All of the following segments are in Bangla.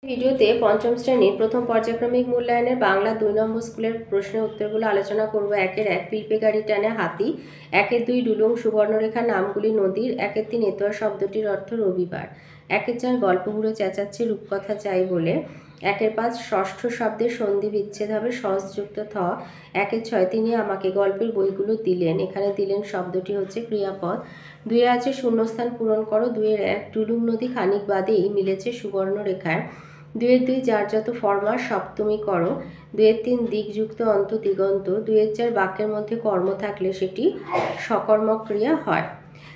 ভিডিওতে পঞ্চম শ্রেণীর প্রথম পর্যায়ক্রমিক মূল্যায়নের বাংলা ২ নম্বর স্কুলের প্রশ্নের উত্তরগুলো আলোচনা করব। ১-১ পিঁপড়ে গাড়ি টানে হাতি, ১-২ ডুলুং সুবর্ণরেখা নামগুলি নদীর, ১-৩ এতোয়া শব্দটির অর্থ রবিবার, ১-৪ গল্পগুলো চেঁচাচ্ছে রূপকথা চাই বলে, ১-৫ ষষ্ঠ শব্দের সন্ধি বিচ্ছেদ হবে সহজযুক্ত থ, ১-৬ তিনি আমাকে গল্পের বইগুলো দিলেন, এখানে দিলেন শব্দটি হচ্ছে ক্রিয়াপদ, ২ আছে শূন্যস্থান পূরণ করো, ২-১ ডুলুং নদী খানিক বাদেই মিলেছে সুবর্ণরেখায়, ২-২ যার যত ফরমা সপ্তমী করো, ২-৩ দিকযুক্ত অন্ত দিগন্ত, ২-৪ বাক্যের মধ্যে কর্ম থাকলে সেটি সকর্মক ক্রিয়া হয়।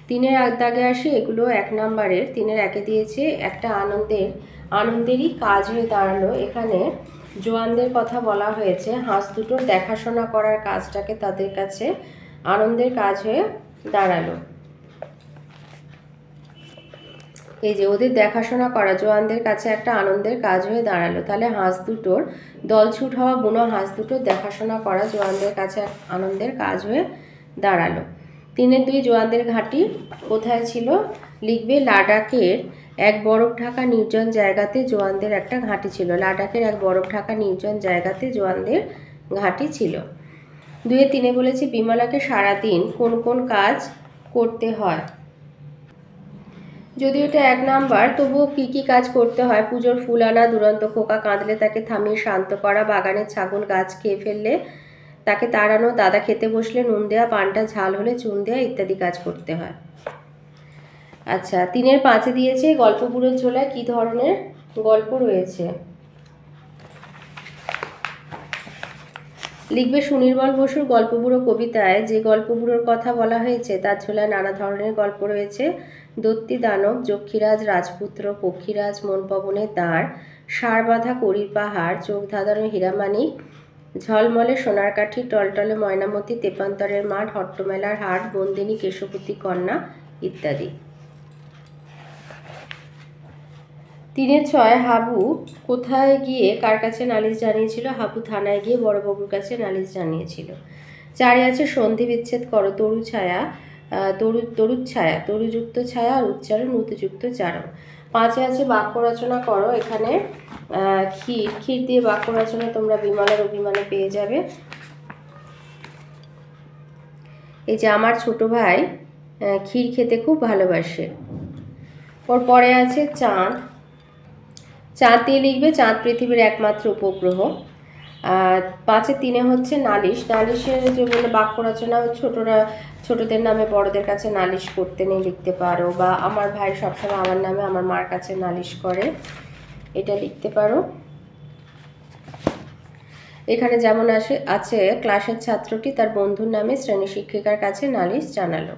৩-এর দাগে আসে, এগুলো ১ নম্বরের। ৩-এর ১-এ দিয়েছে একটা আনন্দেরই কাজ হয়ে দাঁড়ালো। এখানে জোয়ানদের কথা বলা হয়েছে, হাঁস দুটোর দেখাশোনা করার কাজটাকে তাদের কাছে আনন্দের কাজ হয়ে দাঁড়ালো। এই যে ওদের দেখাশোনা করা জোয়ানদের কাছে একটা আনন্দের কাজ হয়ে দাঁড়ালো। তাহলে হাঁস দুটোর দলছুট হওয়া বুনো হাঁস দুটোর দেখাশোনা করা জোয়ানদের কাছে আনন্দের কাজ হয়ে দাঁড়ালো। ৩-২ জোয়ানদের ঘাঁটি কোথায় ছিল? লিখবে লাদাখের এক বরফ ঢাকা নির্জন জায়গাতে জোয়ানদের একটা ঘাঁটি ছিল। লাদাখের এক বরফ ঢাকা নির্জন জায়গাতে জোয়ানদের ঘাঁটি ছিল। ২-৩ বলেছে বিমলাকে সারাদিন কোন কোন কাজ করতে হয়। যদিও এটা ১ নাম্বার, তবুও কী কী কাজ করতে হয়? পুজোর ফুল আনা, দুরন্ত খোকা কাঁদলে তাকে থামিয়ে শান্ত করা, বাগানের ছাগল গাছ খেয়ে ফেললে তাকে তাড়ানো, দাদা খেতে বসলে নুন দেওয়া, পানটা ঝাল হলে চুন দেওয়া ইত্যাদি কাজ করতে হয়। আচ্ছা, ৩-এর ৫-এ দিয়েছে গল্পগুলোর ঝোলায় কী ধরনের গল্প রয়েছে? লিখবে সুনির্মল বসুর গল্পগুলো কবিতায় যে গল্পগুলোর কথা বলা হয়েছে তার ঝোলায় নানা ধরনের গল্প রয়েছে। দত্তি দানব, যক্ষীরাজ রাজপুত্র, পক্ষীরাজ, মনপবনের দাঁড়, ষাঁড় বাঁধা কড়ির পাহাড়, চোখ ধাঁধানো হীরামানিক, ঝলমলে সোনার কাঠি, টলটলে ময়নামতি, তেপান্তরের মাঠ, হট্টমেলার হাট, বন্দিনী, কেশবতী কন্যা ইত্যাদি। ৩-৬ হাবু কোথায় গিয়ে কার কাছে নালিশ জানিয়েছিল? হাবু থানায় গিয়ে বড়বাবুর কাছে নালিশ জানিয়েছিল। ৪-এ আছে সন্ধি বিচ্ছেদ করো, তরুচ্ছায়া, তরুযুক্ত ছায়া আর উচ্চারণ উতযুক্ত চারণ। ৫-এ আছে বাক্য রচনা করো। এখানে ক্ষীর দিয়ে বাক্য রচনা তোমরা বিমলার অভিমানে পেয়ে যাবে। এই যে আমার ছোট ভাই ক্ষীর খেতে খুব ভালোবাসে। পরে আছে চাঁদ, চাঁদ দিয়ে লিখবে চাঁদ পৃথিবীর একমাত্র উপগ্রহ। ৫-এ হচ্ছে নালিশ, নালিশের জন্য বাক্য রচনা ছোটদের নামে বড়দের কাছে নালিশ করতে নেই লিখতে পারো, বা আমার ভাই সবসময় আমার নামে আমার মার কাছে নালিশ করে, এটা লিখতে পারো। এখানে যেমন আছে ক্লাসের ছাত্রটি তার বন্ধুর নামে শ্রেণী শিক্ষিকার কাছে নালিশ জানালো।